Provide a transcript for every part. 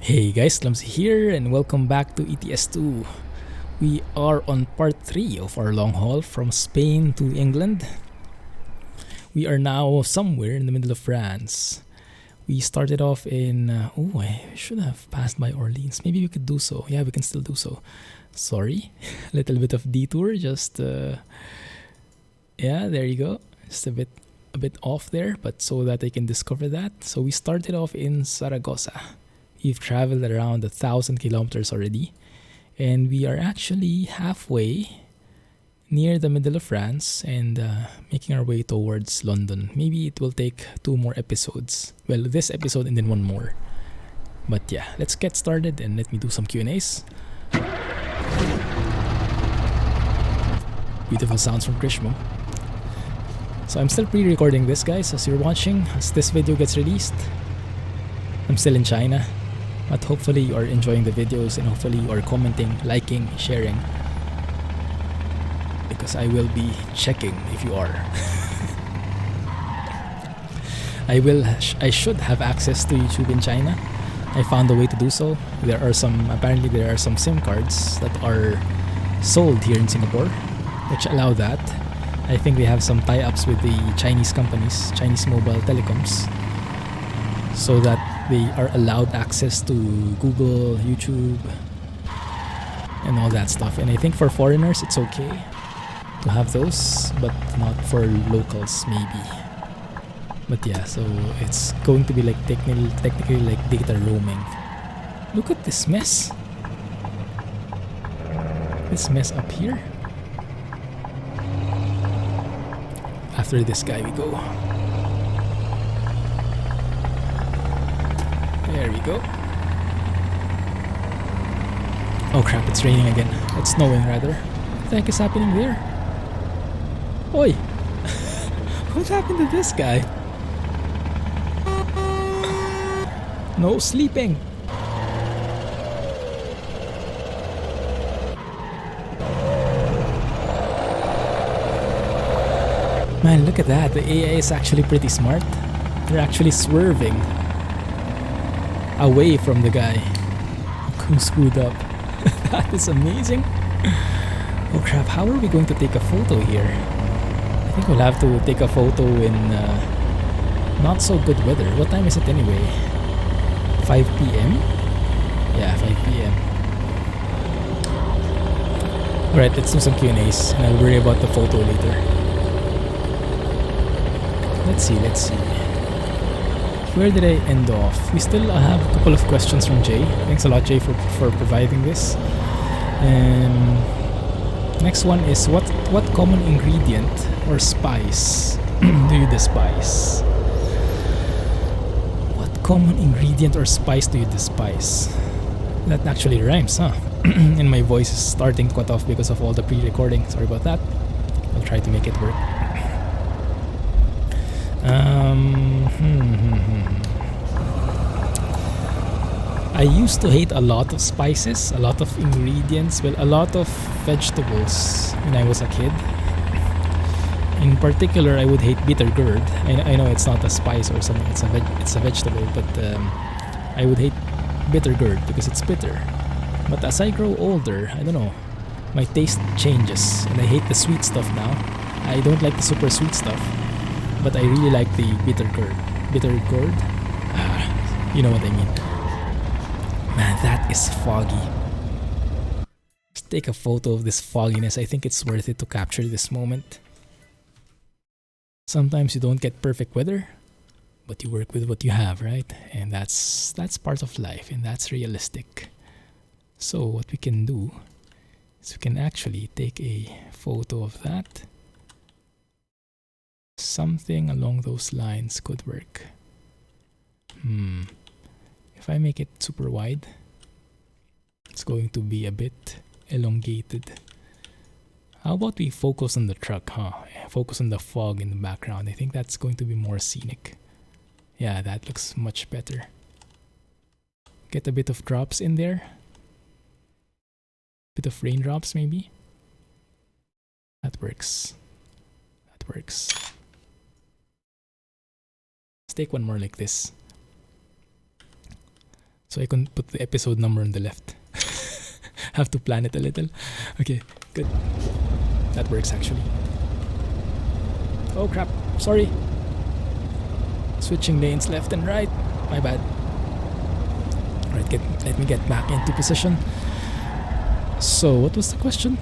Hey guys, Clumsy here and welcome back to ETS2. We are on part 3 of our long haul from Spain to England. We are now somewhere in the middle of France. We started off in... I should have passed by Orleans. Maybe we could do so. Yeah, we can still do so. Sorry, a little bit of detour. Just... yeah, there you go. Just a bit off there, but so that I can discover that. So we started off in Zaragoza. We've traveled around 1,000 kilometers already, and we are actually halfway near the middle of France and making our way towards London. Maybe it will take 2 more episodes. Well, this episode and then 1 more. But yeah, let's get started and let me do some Q&As. Beautiful sounds from Krishmo. So I'm still pre-recording this, guys, as you're watching, as this video gets released. I'm still in China. But hopefully you are enjoying the videos and hopefully you are commenting, liking, sharing. Because I will be checking if you are. I should have access to YouTube in China. I found a way to do so. Apparently there are some SIM cards that are sold here in Singapore, which allow that. I think they have some tie-ups with the Chinese companies, Chinese mobile telecoms, so that they are allowed access to Google, YouTube, and all that stuff. And I think for foreigners it's okay to have those, but not for locals maybe. But yeah, so it's going to be like technically like data roaming. Look at this mess. This mess up here. After this guy we go. There we go. Oh crap, it's raining again. It's snowing rather. What the heck is happening there? Oi! What happened to this guy? No sleeping! Man, look at that. The AI is actually pretty smart. They're actually swerving away from the guy who screwed up. That is amazing. Oh crap, how are we going to take a photo here? I think we'll have to take a photo in not so good weather. What time is it anyway? 5 p.m? Yeah, 5 p.m. Alright, let's do some Q&As and I'll worry about the photo later. Let's see. Where did I end off? We still have a couple of questions from Jay. Thanks a lot, Jay, for providing this. Next one is what common ingredient or spice do you despise? What common ingredient or spice do you despise? That actually rhymes, huh? And my voice is starting to cut off because of all the pre-recording. Sorry about that. I'll try to make it work. I used to hate a lot of spices, a lot of ingredients, well, a lot of vegetables when I was a kid. In particular, I would hate bitter gourd. I know it's not a spice or something, it's a vegetable, but I would hate bitter gourd because it's bitter. But as I grow older, I don't know, my taste changes and I hate the sweet stuff now. I don't like the super sweet stuff, but I really like the bitter gourd. Bitter gourd? You know what I mean. Man, that is foggy. Let's take a photo of this fogginess. I think it's worth it to capture this moment. Sometimes you don't get perfect weather, but you work with what you have, right? And that's part of life, and that's realistic. So what we can do is we can actually take a photo of that. Something along those lines could work. If I make it super wide, it's going to be a bit elongated. How about we focus on the truck, huh? Focus on the fog in the background. I think that's going to be more scenic. Yeah, that looks much better. Get a bit of drops in there. Bit of raindrops maybe. That works. Let's take one more like this. So I can put the episode number on the left. Have to plan it a little. Okay, good. That works actually. Oh crap, sorry. Switching lanes left and right. My bad. Alright, let me get back into position. So, what was the question?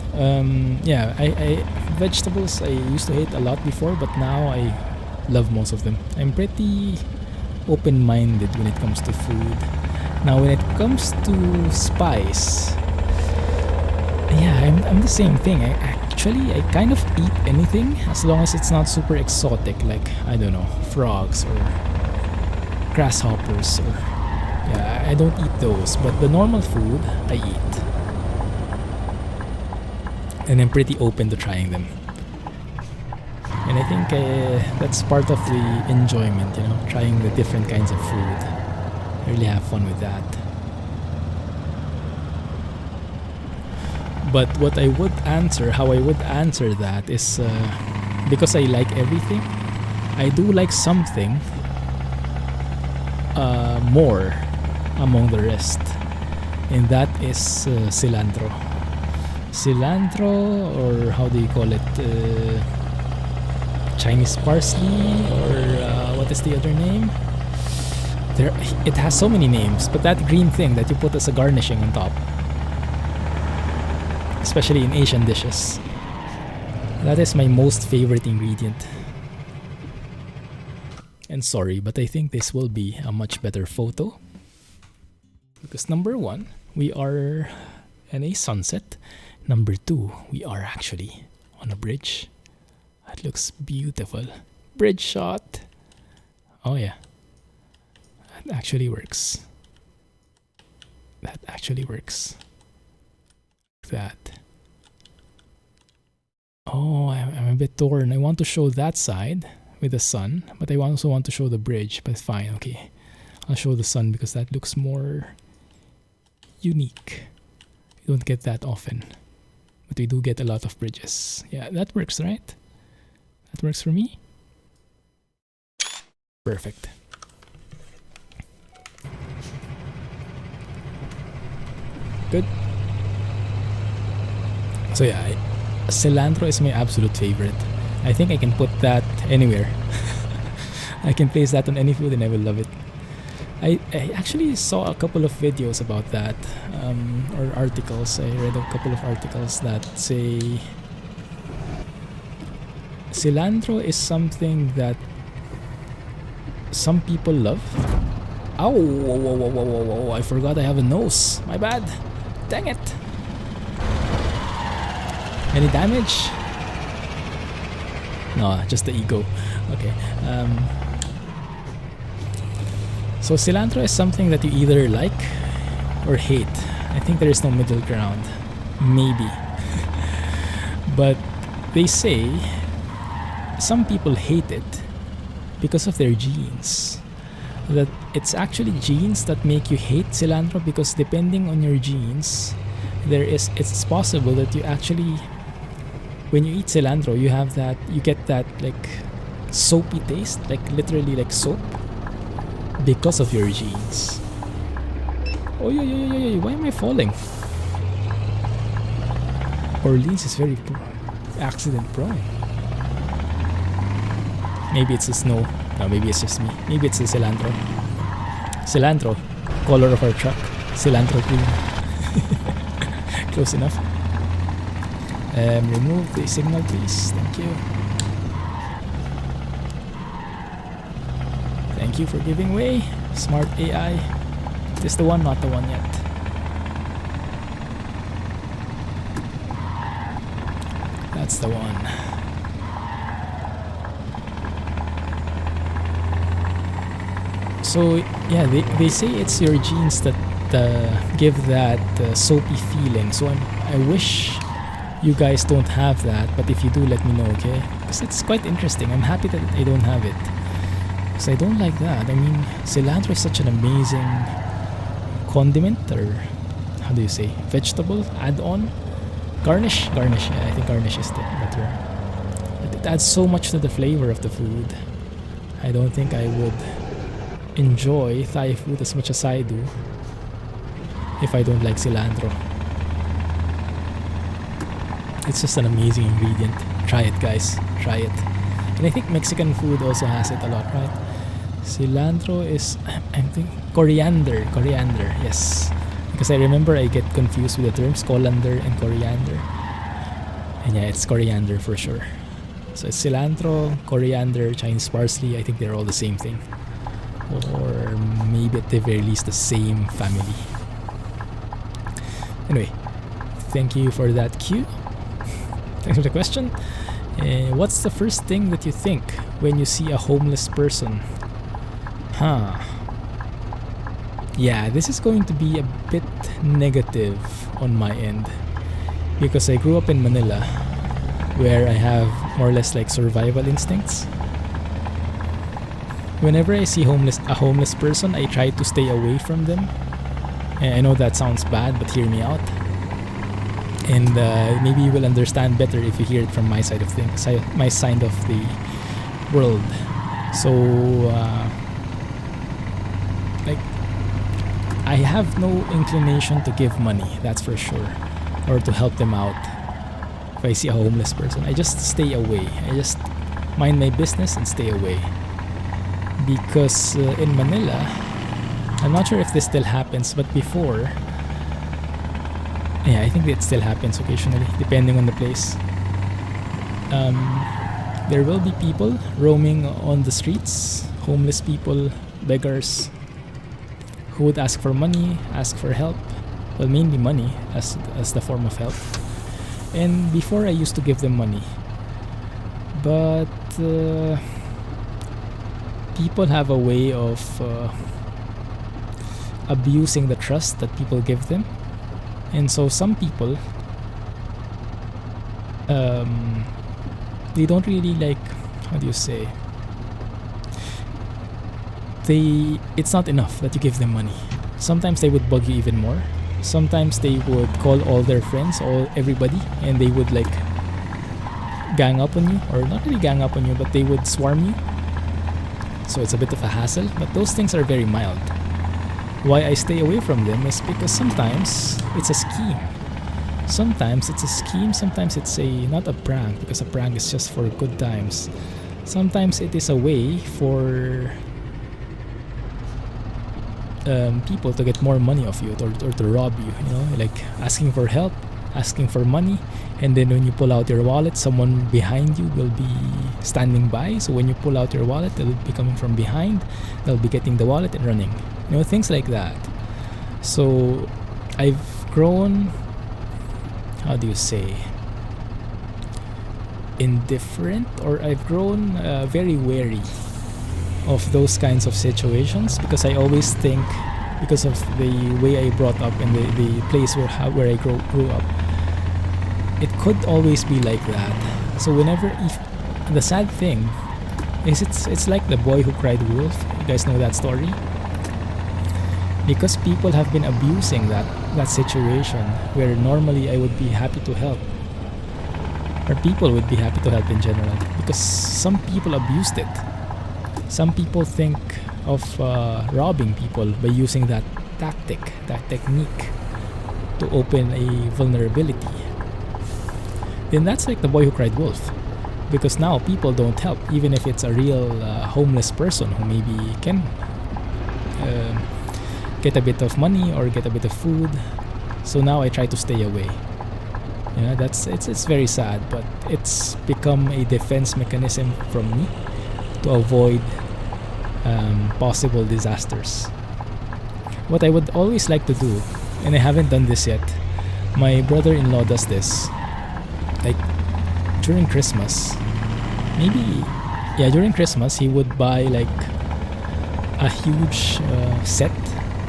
Yeah, I vegetables I used to hate a lot before, but now I love most of them. I'm pretty open-minded when it comes to food. Now, when it comes to spice, yeah, I'm the same thing. I kind of eat anything as long as it's not super exotic, like, I don't know, frogs or grasshoppers, or yeah, I don't eat those, but the normal food I eat. And I'm pretty open to trying them. And I think that's part of the enjoyment, you know, trying the different kinds of food. I really have fun with that. But what I would answer, how I would answer that is because I like everything, I do like something more among the rest. And that is cilantro. Cilantro, or how do you call it? Chinese parsley, or what is the other name? It has so many names, but that green thing that you put as a garnishing on top, especially in Asian dishes, that is my most favorite ingredient. And sorry, but I think this will be a much better photo, because number one, we are in a sunset. Number two, we are actually on a bridge. That looks beautiful. Bridge shot. Oh yeah. That actually works. That actually works. That. Oh, I'm a bit torn. I want to show that side with the sun, but I also want to show the bridge, but fine, okay. I'll show the sun because that looks more unique. You don't get that often. But we do get a lot of bridges. Yeah, that works, right? That works for me? Perfect. Good. So yeah, cilantro is my absolute favorite. I think I can put that anywhere. I can place that on any food and I will love it. I actually saw a couple of videos about that, or articles. I read a couple of articles that say cilantro is something that some people love. Ow! Whoa, whoa, whoa, whoa, whoa, whoa! I forgot I have a nose. My bad. Dang it! Any damage? No, just the ego. Okay. So cilantro is something that you either like or hate. I think there is no middle ground. Maybe. But they say some people hate it because of their genes. That it's actually genes that make you hate cilantro, because depending on your genes, it's possible that you actually, when you eat cilantro, you get that like soapy taste, like literally like soap, because of your genes. Oh yeah, why am I falling? Orleans is very accident prone. Maybe it's the snow. No, maybe it's just me. Maybe it's the cilantro. Cilantro, color of our truck. Cilantro green. Close enough. Remove the signal, please. Thank you. Thank you for giving way. Smart AI. Is this the one? Not the one yet. That's the one. So yeah, they say it's your genes that give that soapy feeling. So I wish you guys don't have that, but if you do, let me know, okay? Because it's quite interesting. I'm happy that I don't have it, because I don't like that. I mean, cilantro is such an amazing condiment, or how do you say, vegetable add-on, garnish. Yeah, I think garnish is the term. But it adds so much to the flavor of the food. I don't think I would enjoy Thai food as much as I do if I don't like cilantro. It's just an amazing ingredient. Try it, guys. Try it. And I think Mexican food also has it a lot, right? Cilantro is, I'm thinking, coriander. Coriander, yes. Because I remember I get confused with the terms colander and coriander. And yeah, it's coriander for sure. So it's cilantro, coriander, Chinese parsley. I think they're all the same thing. Or maybe at the very least the same family. Anyway, thank you for that cue. Thanks for the question. What's the first thing that you think when you see a homeless person? Yeah, this is going to be a bit negative on my end because I grew up in Manila where I have more or less like survival instincts. Whenever I see a homeless person, I try to stay away from them. I know that sounds bad, but hear me out. And maybe you will understand better if you hear it from my side of things, my side of the world. So, like, I have no inclination to give money, that's for sure, or to help them out. If I see a homeless person, I just stay away. I just mind my business and stay away. Because in Manila, I'm not sure if this still happens, but before, yeah, I think it still happens occasionally, depending on the place. There will be people roaming on the streets, homeless people, beggars, who would ask for money, ask for help. Well, mainly money as the form of help. And before I used to give them money. But people have a way of abusing the trust that people give them. And so some people, they don't really like, how do you say, it's not enough that you give them money. Sometimes they would bug you even more. Sometimes they would call all their friends, everybody, and they would like gang up on you, or not really gang up on you, but they would swarm you. So it's a bit of a hassle, but those things are very mild. Why I stay away from them is because sometimes it's a scheme. Sometimes it's a scheme, sometimes it's not a prank, because a prank is just for good times. Sometimes it is a way for people to get more money off you, or to rob you, like asking for help, asking for money, and then when you pull out your wallet, someone behind you will be standing by. So when you pull out your wallet, they'll be coming from behind, they'll be getting the wallet and running, things like that. So I've grown, how do you say, indifferent, or I've grown very wary of those kinds of situations, because I always think, because of the way I brought up and the place where I grew up, it could always be like that. So the sad thing is it's like the boy who cried wolf. You guys know that story? Because people have been abusing that situation where normally I would be happy to help, or people would be happy to help in general, because some people abused it. Some people think of robbing people by using that technique to open a vulnerability. Then that's like the boy who cried wolf, because now people don't help, even if it's a real homeless person who maybe can get a bit of money or get a bit of food. So now I try to stay away. It's very sad, but it's become a defense mechanism from me to avoid possible disasters. What I would always like to do, and I haven't done this yet, my brother-in-law does this, like during Christmas, during Christmas he would buy like a huge set,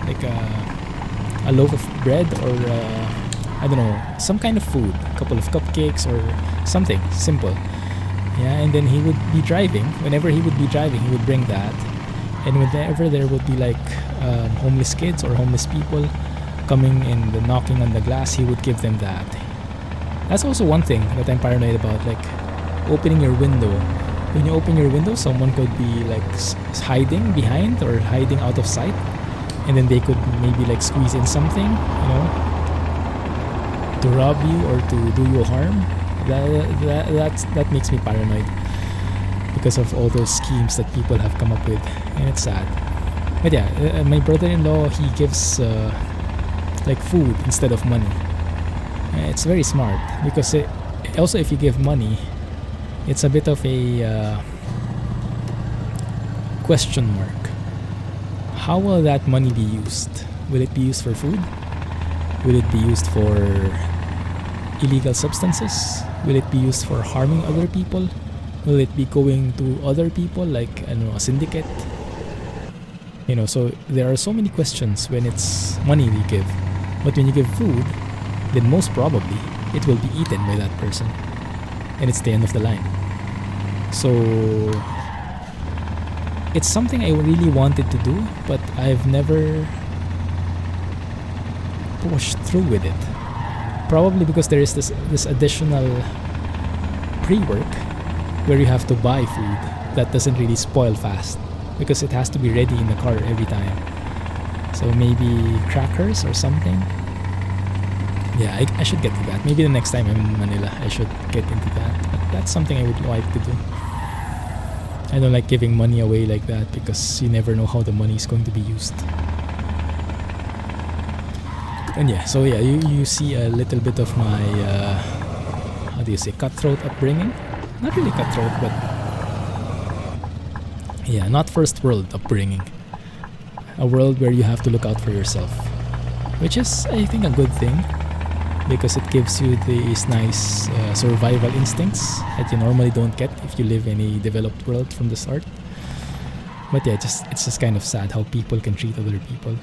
like a loaf of bread, or I don't know, some kind of food, a couple of cupcakes or something simple. And then he would be driving. Whenever he would be driving, he would bring that. And whenever there would be like homeless kids or homeless people coming and knocking on the glass, he would give them that. That's also one thing that I'm paranoid about, like opening your window. When you open your window, someone could be like hiding behind or hiding out of sight. and then they could maybe like squeeze in something, to rob you or to do you harm. That makes me paranoid because of all those schemes that people have come up with, and it's sad. But yeah, my brother-in-law, he gives like food instead of money. It's very smart because also if you give money, it's a bit of a question mark. How will that money be used? Will it be used for food? Will it be used for illegal substances? Will it be used for harming other people? Will it be going to other people, like a syndicate? So there are so many questions when it's money we give. But when you give food, then most probably it will be eaten by that person, and it's the end of the line. So it's something I really wanted to do, but I've never pushed through with it. Probably because there is this additional pre-work where you have to buy food that doesn't really spoil fast, because it has to be ready in the car every time. So maybe crackers or something. Yeah, I should get to that. Maybe the next time I'm in Manila, I should get into that. But that's something I would like to do. I don't like giving money away like that because you never know how the money is going to be used. And you see a little bit of my, how do you say, cutthroat upbringing? Not really cutthroat, but yeah, not first world upbringing. A world where you have to look out for yourself, which is, I think, a good thing, because it gives you these nice survival instincts that you normally don't get if you live in a developed world from the start. But yeah, it's just kind of sad how people can treat other people,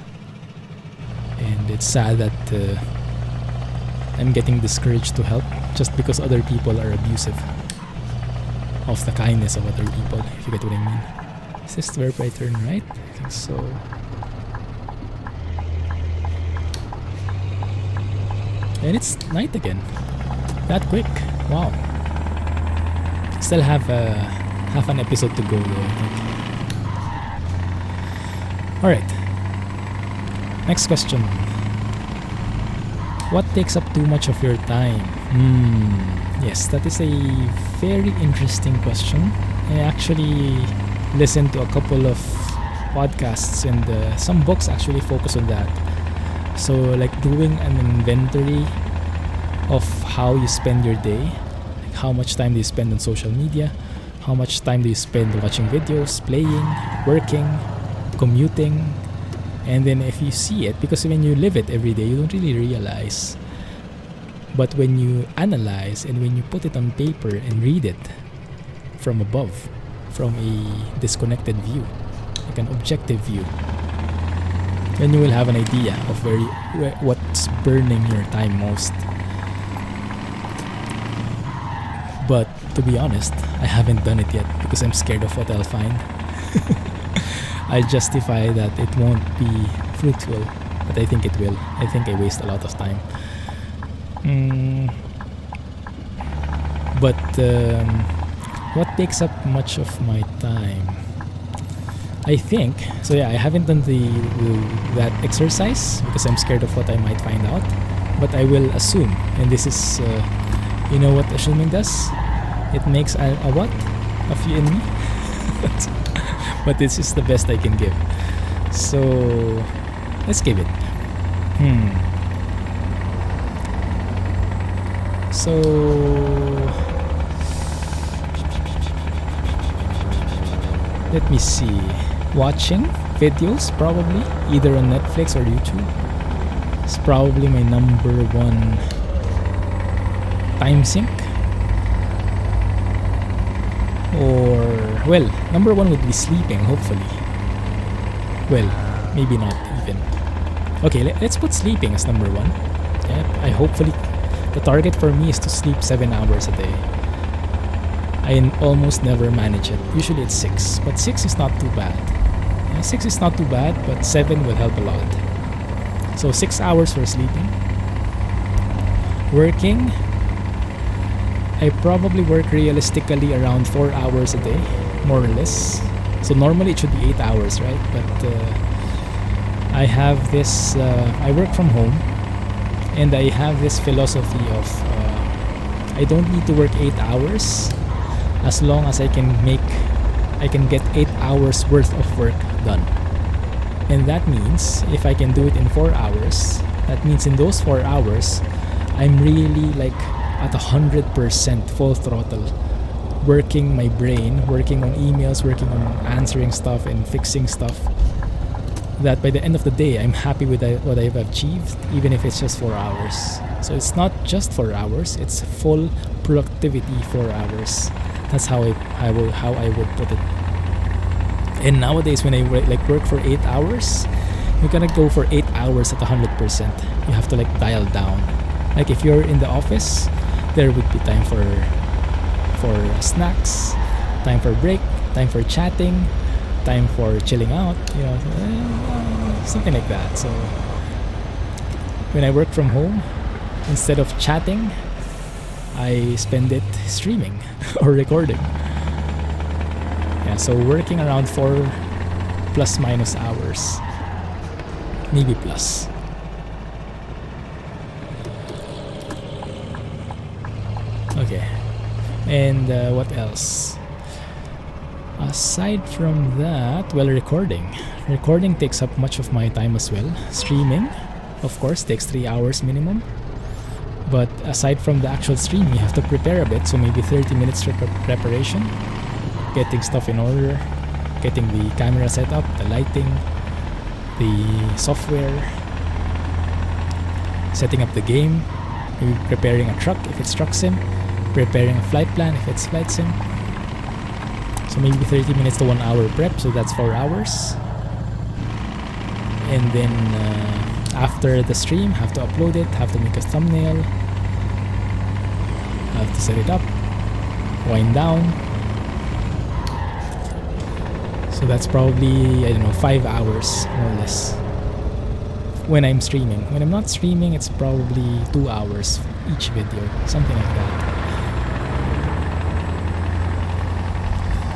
and it's sad that I'm getting discouraged to help just because other people are abusive of the kindness of other people, if you get what I mean. Is this where I turn right? I think so. And it's night again. That quick. Wow. Still have half an episode to go though, I think. Alright. Next question. What takes up too much of your time? Yes, that is a very interesting question. I actually listened to a couple of podcasts, and some books actually focus on that. So like doing an inventory of how you spend your day, like how much time do you spend on social media, how much time do you spend watching videos, playing, working, commuting, and then if you see it, because when you live it every day, you don't really realize. But when you analyze and when you put it on paper and read it from above, from a disconnected view, like an objective view, then you will have an idea of what's burning your time most. But to be honest, I haven't done it yet because I'm scared of what I'll find. I justify that it won't be fruitful, but I think it will. I think I waste a lot of time. But what takes up much of my time? I think so. Yeah, I haven't done that exercise because I'm scared of what I might find out. But I will assume, and this is, you know what assuming does? It makes a what of you and me. But this is the best I can give. So let's give it. So let me see. Watching videos, probably either on Netflix or YouTube. It's probably my number one time sink. Or, well, number one would be sleeping, hopefully. Well, maybe not even. Okay, let's put sleeping as number one. Yeah, hopefully the target for me is to sleep 7 hours a day. I almost never manage it. Usually it's 6, but 6 is not too bad. Yeah, 6 is not too bad, but 7 will help a lot. So 6 hours for sleeping. Working, I probably work realistically around 4 hours a day, more or less. So normally it should be 8 hours, right? But I have this, I work from home, and I have this philosophy of I don't need to work 8 hours as long as I can get 8 hours worth of work done. And that means if I can do it in 4 hours, that means in those 4 hours, I'm really like at 100% full throttle, working my brain, working on emails, working on answering stuff and fixing stuff, that by the end of the day, I'm happy with what I've achieved, even if it's just 4 hours. So it's not just 4 hours, it's full productivity 4 hours. That's how I would put it. And nowadays, when I work for 8 hours, you're gonna go for 8 hours at 100%. You have to like dial down. Like if you're in the office, there would be time for snacks, time for break, time for chatting, time for chilling out, something like that. So when I work from home, instead of chatting, I spend it streaming or recording. Yeah, so working around 4 plus minus hours, maybe plus. Okay, and what else? Aside from that, well, recording takes up much of my time as well. Streaming, of course, takes 3 hours minimum. But aside from the actual stream, you have to prepare a bit, so maybe 30 minutes preparation, getting stuff in order, getting the camera set up, the lighting, the software, setting up the game, maybe preparing a truck if it's truck sim, preparing a flight plan if it's flight sim. So maybe 30 minutes to 1 hour prep, so that's 4 hours. And then after the stream, have to upload it, have to make a thumbnail, have to set it up, wind down. So that's probably, 5 hours more or less when I'm streaming. When I'm not streaming, it's probably 2 hours each video, something like that.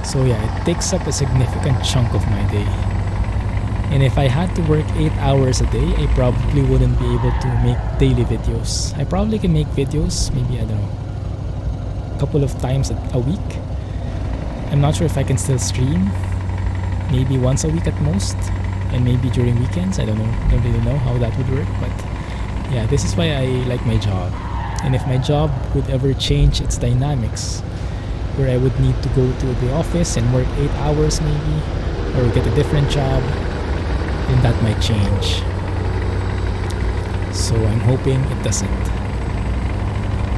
So yeah, it takes up a significant chunk of my day. And if I had to work 8 hours a day, I probably wouldn't be able to make daily videos. I probably can make videos, maybe, a couple of times a week. I'm not sure if I can still stream. Maybe once a week at most. And maybe during weekends, I don't know. Don't really know how that would work. But yeah, this is why I like my job. And if my job would ever change its dynamics, where I would need to go to the office and work 8 hours maybe, or get a different job, then that might change. So I'm hoping it doesn't.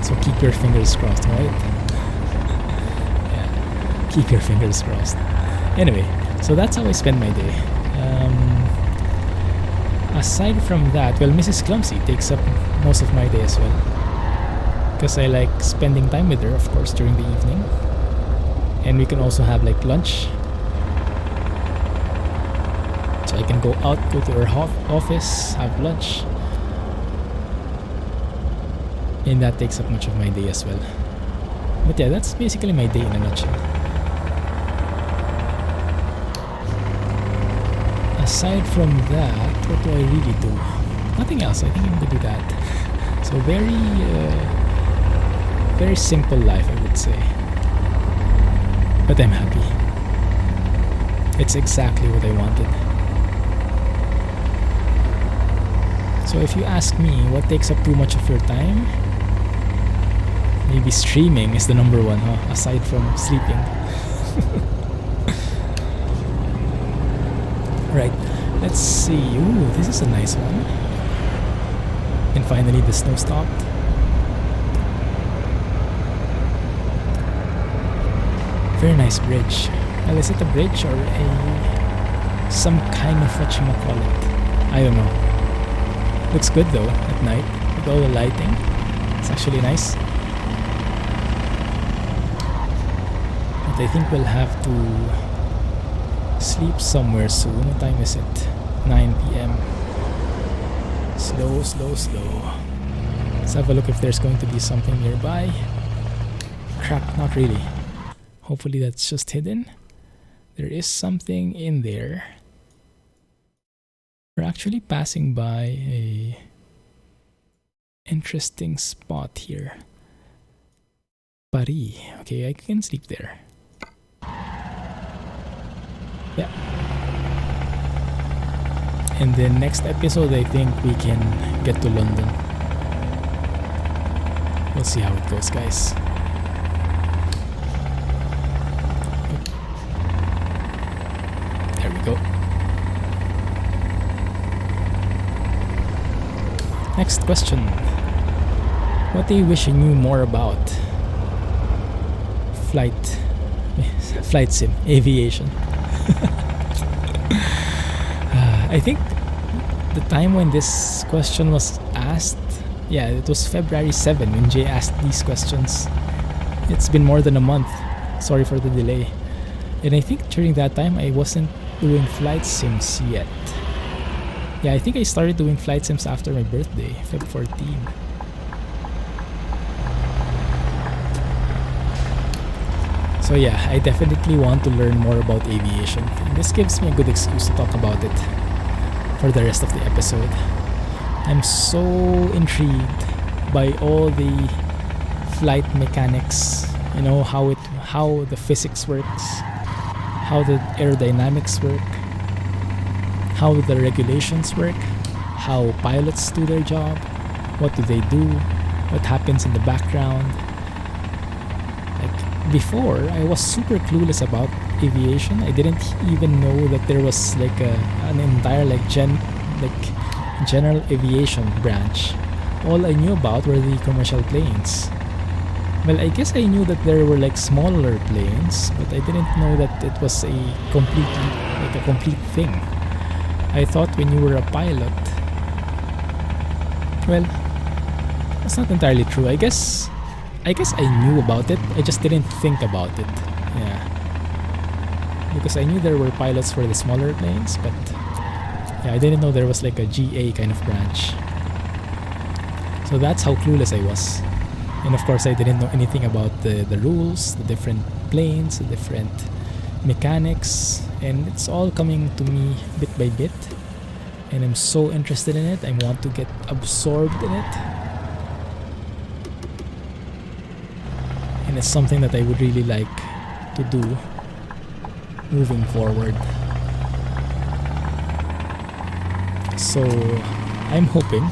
So keep your fingers crossed, right? Yeah, keep your fingers crossed. Anyway, so that's how I spend my day. Aside from that, well, Mrs. Clumsy takes up most of my day as well, because I like spending time with her, of course, during the evening. And we can also have like lunch. So I can go out, go to her office, have lunch. And that takes up much of my day as well. But yeah, that's basically my day in a nutshell. Aside from that, what do I really do? Nothing else. I think I'm gonna do that. So very simple life, I would say. But I'm happy. It's exactly what I wanted. So if you ask me what takes up too much of your time, maybe streaming is the number one, aside from sleeping. Right, let's see. Ooh, this is a nice one. And finally the snow stopped. Very nice bridge. Well, is it a bridge or some kind of whatchamacallit? I don't know. Looks good though at night with all the lighting. It's actually nice. But I think we'll have to sleep somewhere soon. What time is it? 9 p.m. Slow. Let's have a look if there's going to be something nearby. Crap, not really. Hopefully that's just hidden. There is something in there. We're actually passing by a interesting spot here. Paris. Okay, I can sleep there. Yeah. And then next episode, I think we can get to London. We'll see how it goes, guys. There we go. Next question. What do you wish you knew more about flight sim, aviation? I think the time when this question was asked, yeah, it was February 7 when Jay asked these questions. It's been more than a month. Sorry for the delay. And I think during that time I wasn't doing flight sims yet. Yeah, I think I started doing flight sims after my birthday, Feb 14. So yeah, I definitely want to learn more about aviation. And this gives me a good excuse to talk about it for the rest of the episode. I'm so intrigued by all the flight mechanics, you know, how the physics works, how the aerodynamics work, how the regulations work, how pilots do their job, what do they do, what happens in the background. Like before, I was super clueless about aviation. I didn't even know that there was like an entire general aviation branch. All I knew about were the commercial planes. Well, I guess I knew that there were like smaller planes, but I didn't know that it was a complete thing. I thought when you were a pilot, well, that's not entirely true. I guess I knew about it. I just didn't think about it. Yeah. Because I knew there were pilots for the smaller planes, but yeah, I didn't know there was like a GA kind of branch. So that's how clueless I was. And of course I didn't know anything about the rules, the different planes, the different mechanics, and it's all coming to me bit by bit. And I'm so interested in it. I want to get absorbed in it. And it's something that I would really like to do moving forward. So I'm hoping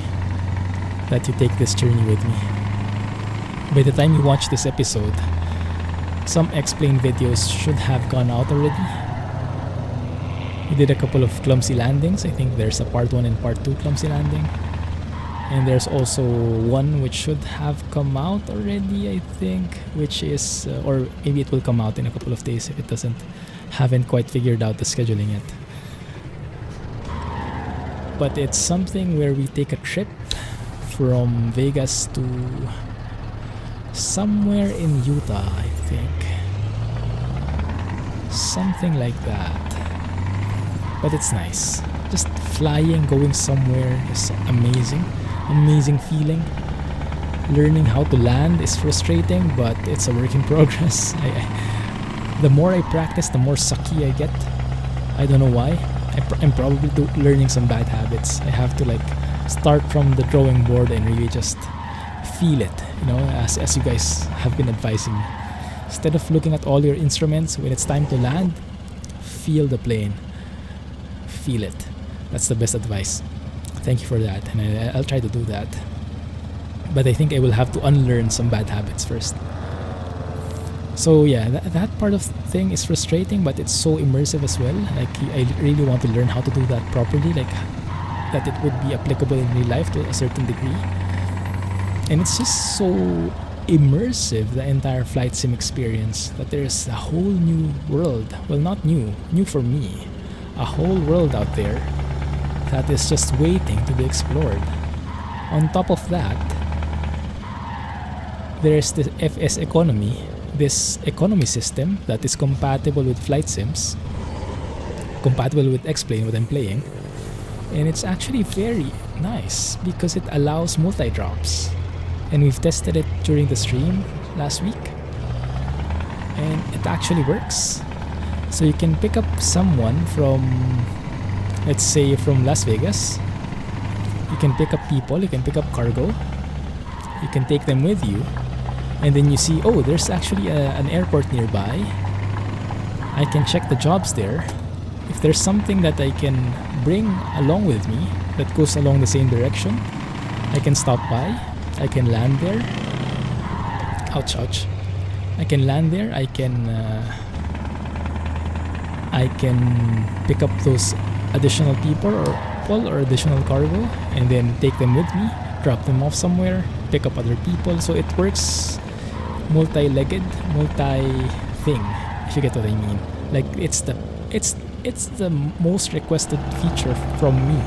that you take this journey with me. By the time you watch this episode, some explain videos should have gone out already. We did a couple of Clumsy landings. I think there's a part 1 and part 2 Clumsy landing. And there's also one which should have come out already, I think, which is, or maybe it will come out in a couple of days if it haven't quite figured out the scheduling yet. But it's something where we take a trip from Vegas to somewhere in Utah, I think. Something like that. But it's nice. Just flying, going somewhere is amazing. Amazing feeling. Learning how to land is frustrating, but it's a work in progress. The more I practice, the more sucky I get. I don't know why. I'm probably learning some bad habits. I have to like start from the drawing board and really just feel it, you know, as you guys have been advising me. Instead of looking at all your instruments, when it's time to land, feel the plane. Feel it. That's the best advice. Thank you for that, and I'll try to do that. But I think I will have to unlearn some bad habits first. So yeah, that part of the thing is frustrating, but it's so immersive as well. Like I really want to learn how to do that properly, like that it would be applicable in real life to a certain degree. And it's just so immersive, the entire flight sim experience, that there's a whole new world. Well, not new for me. A whole world out there that is just waiting to be explored. On top of that, there's the FS economy, this economy system that is compatible with flight sims, compatible with X-Plane, what I'm playing. And it's actually very nice because it allows multi-drops. And we've tested it during the stream last week, and it actually works. So you can pick up someone from let's say from Las Vegas, you can pick up people, you can pick up cargo, you can take them with you, and then you see, oh, there's actually an airport nearby. I can check the jobs there. If there's something that I can bring along with me that goes along the same direction, I can stop by, I can land there. Ouch, ouch. I can land there, I can pick up those additional people or additional cargo and then take them with me, drop them off somewhere, pick up other people. So it works multi-legged, multi-thing, if you get what I mean. Like it's the most requested feature from me.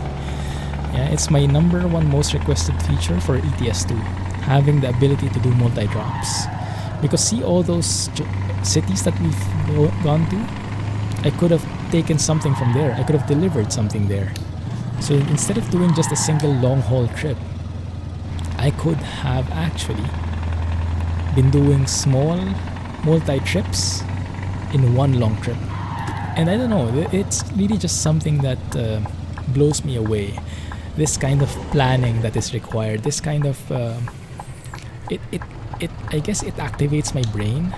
Yeah, it's my number one most requested feature for ETS2, having the ability to do multi-drops. Because see all those cities that we've gone to, I could have taken something from there. I could have delivered something there. So instead of doing just a single long haul trip, I could have actually been doing small multi-trips in one long trip. And I don't know, it's really just something that blows me away. This kind of planning that is required, this kind of I guess it activates my brain.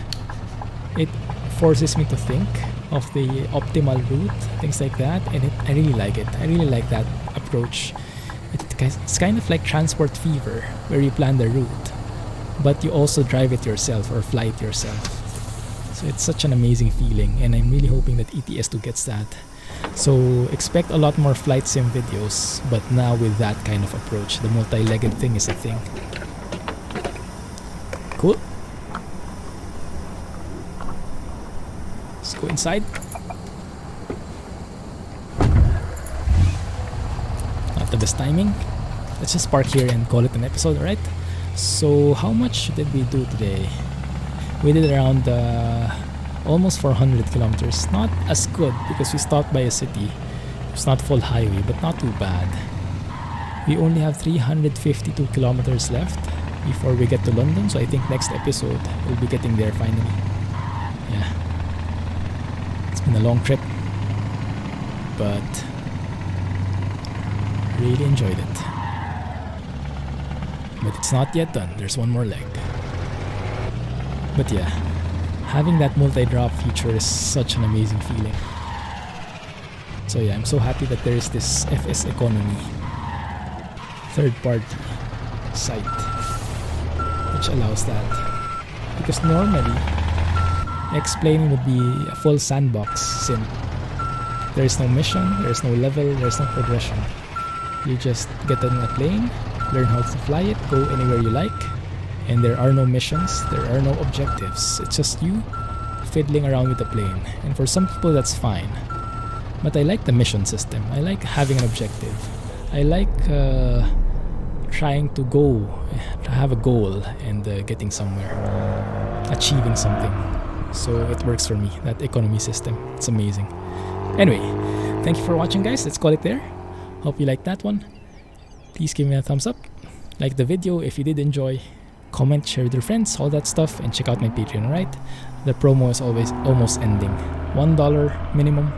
It forces me to think of the optimal route, things like that, and I really like it. I really like that approach. It's kind of like transport fever, where you plan the route, but you also drive it yourself or fly it yourself. So it's such an amazing feeling, and I'm really hoping that ETS2 gets that. So expect a lot more flight sim videos, but now with that kind of approach. The multi-legged thing is a thing. Cool. Let's go inside. Not the best timing. Let's just park here and call it an episode, alright? So how much did we do today? We did around almost 400 kilometers. Not as good because we stopped by a city. It's not full highway, but not too bad. We only have 352 kilometers left before we get to London, so I think next episode we'll be getting there finally. Yeah, it's been a long trip, but really enjoyed it. But it's not yet done, there's one more leg. But yeah, having that multi-drop feature is such an amazing feeling. So yeah, I'm so happy that there is this FS Economy third-party site which allows that. Because normally, explaining would be a full sandbox sim. There is no mission, there is no level, there is no progression. You just get on a plane, learn how to fly it, go anywhere you like, and there are no missions, there are no objectives. It's just you fiddling around with the plane. And for some people that's fine. But I like the mission system. I like having an objective. I like trying to have a goal and getting somewhere, achieving something. So it works for me, that economy system. It's amazing. Anyway, thank you for watching, guys. Let's call it there. Hope you liked that one. Please give me a thumbs up, like the video if you did enjoy, comment, share with your friends, all that stuff, and check out my Patreon, alright? The promo is always almost ending. $1 minimum.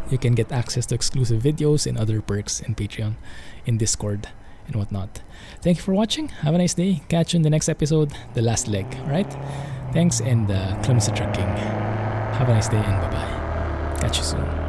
You can get access to exclusive videos and other perks in Patreon, in Discord, and whatnot. Thank you for watching. Have a nice day. Catch you in the next episode, the last leg, alright? Thanks, and Clumsy trucking. Have a nice day and bye-bye. Catch you soon.